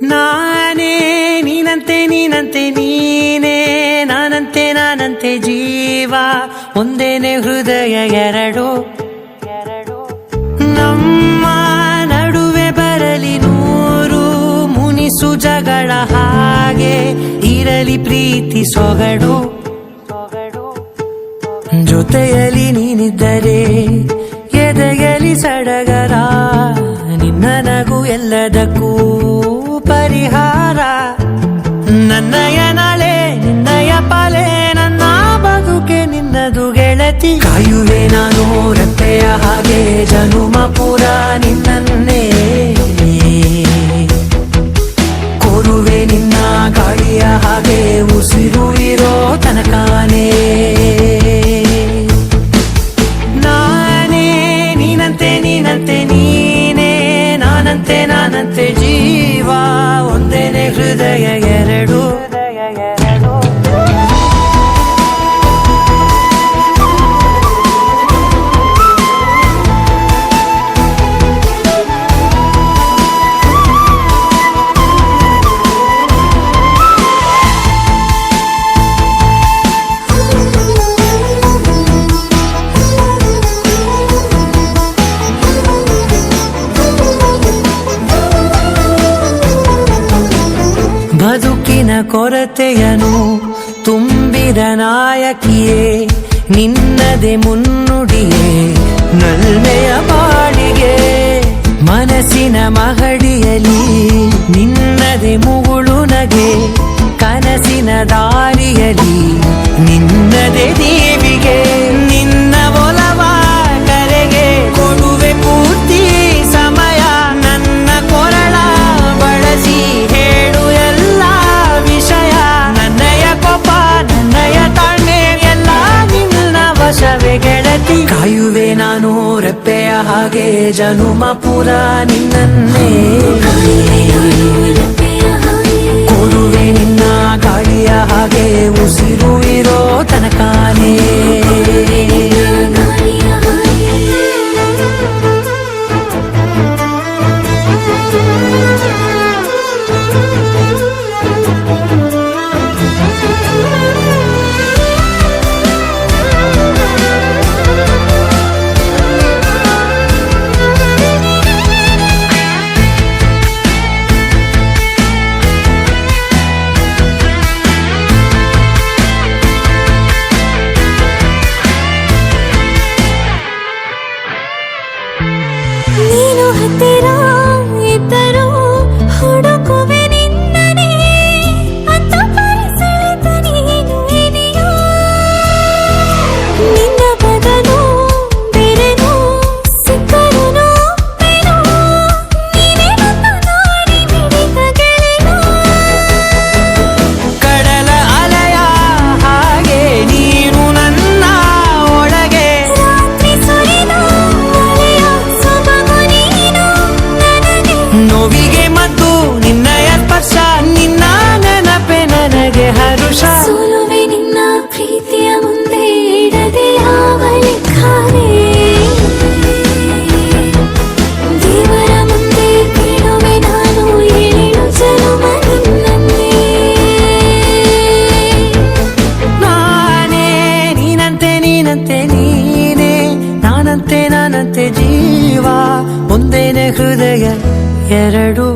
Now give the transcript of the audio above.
ನಾನೇ ನೀನಂತೆ ನೀನಂತೆ ನೀನೇ ನಾನಂತೆ ನಾನಂತೆ ಜೀವ ಒಂದೇನೆ ಹೃದಯ ಎರಡು ನಮ್ಮ ನಡುವೆ ಬರಲಿ ನೂರು ಮುನಿಸು ಜಗಳ ಹಾಗೆ ಇರಲಿ ಪ್ರೀತಿ ಸೊಗಡು ಜೊತೆಯಲ್ಲಿ ನೀನಿದ್ದರೆ ಎದೆಯಲಿ ಸಡಗರ ನಿನ್ನ ನಗು ಎಲ್ಲದಕ್ಕೂ ಪರಿಹಾರ ನನ್ನಯ ನಾಳೆ ನಿನ್ನಯ ಪಾಲೆ ನನ್ನ ಬದುಕೆ ನಿನ್ನದು ಗೆಳತಿ ಕಾಯುವೆ ನಾನು ರತ್ತೆಯ ಹಾಗೆ ಜನುಮ ಪುರ ನಿನ್ನನ್ನೇ ಕೋರುವೆ ನಿನ್ನ ಗಾಳಿಯ ಹಾಗೆ ಉಸಿರು ಇರೋ ತನಕಾನೇ ನಾನೇ ನೀನಂತೆ ನೀನಂತೆ ನೀನೇ ನಾನಂತೆ ನಾನಂತೆ ಜೀವ ಒಂದೇನೆ ಹೃದಯ ಎರಡು ಬದುಕಿನ ಕೊರತೆಯನು ತುಂಬಿದ ನಾಯಕಿಯೇ ನಿನ್ನದೆ ಮುನ್ನುಡಿಯೇ ನಲ್ಮೆಯ ಬಾಳಿಗೆ ಮನಸ್ಸಿನ ಮಹಡಿಯಲಿ ನಿನ್ನದೆ ಮುಗುಳು ನಗೆ ಕನಸಿನ ದಾರಿಯಲಿ ನಿನ್ನದೆ ದೇವಿಗೆ ನಿನ್ನ ಒಲವ ಕರೆಗೆ ಕೊಡುವೆ ಪೂರ್ತಿ ಸಮಯ ನನ್ನ ಕೊರಳ ಬಳಸಿ ಹೇಳು ಎಲ್ಲ ವಿಷಯ ನನ್ನಯ ಕೋಪ ನನ್ನಯ ತಾಳ್ಮೆ ಎಲ್ಲ ನಿನ್ನ ವಶವೇ ಗೆಳತಿ ಕಾಯುವೆ ನಾನು ರೆಪ್ಪೆಯ ಹಾಗೆ ಜನುಮ ಪುರ ನಿನ್ನನ್ನೇ ಕೊಡುವೆ ನಿನ್ನ ಗಾಳಿಯ ಹಾಗೆ ಉಸಿರು ಇರೋ ತನಕಾನೇ ನೀನು ಹತ್ತಿರ ಇದ್ದರೂ ಹುಡುಕುವೆ ನಿನ್ನನೇ ಅಂತ ಪರಿಸೆಳೆದ ನೀನು ಇದೆಯೋ ನಿನ್ನ ಬದಲು ಬೇರೆನೋ ಸಿಕ್ಕರೂ ನೋವೇನೋ ನೀನೇ ನನ್ನ ನಾಡಿ ಮಿಡಿತ ಗೆಳೆಯೋ ಕಡಲ ಅಲೆಯ ಹಾಗೆ ನೀನು ನನ್ನ ಒಳಗೆ ರಾತ್ರಿ ಸುರಿದ ಮಳೆಯ ಸೊಬಗು ನೀನು ನನಗೆ ನೋವಿಗೆ ಮದ್ದು ನಿನ್ನಯ ಸ್ಪರ್ಶ ನಿನ್ನ ನೆನಪೆ ನನಗೆ ಹರುಷ ಸೋಲುವೆ ನಿನ್ನ ಪ್ರೀತಿಯ ಮುಂದೆ ಇಡದೆ ಯಾವ ಲೆಕ್ಕವೇ ದೇವರ ಮುಂದೆ ಕೇಳುವೆ ನಾನು ಏಳು ಜನುಮ ನಿನ್ನನ್ನೇ ನಾನೇ ನೀನಂತೆ ನೀನಂತೆ ನೀನೇ ನಾನಂತೆ ನಾನಂತೆ ಜೀವ ಒಂದೇನೆ ಹೃದಯ ಎರಡು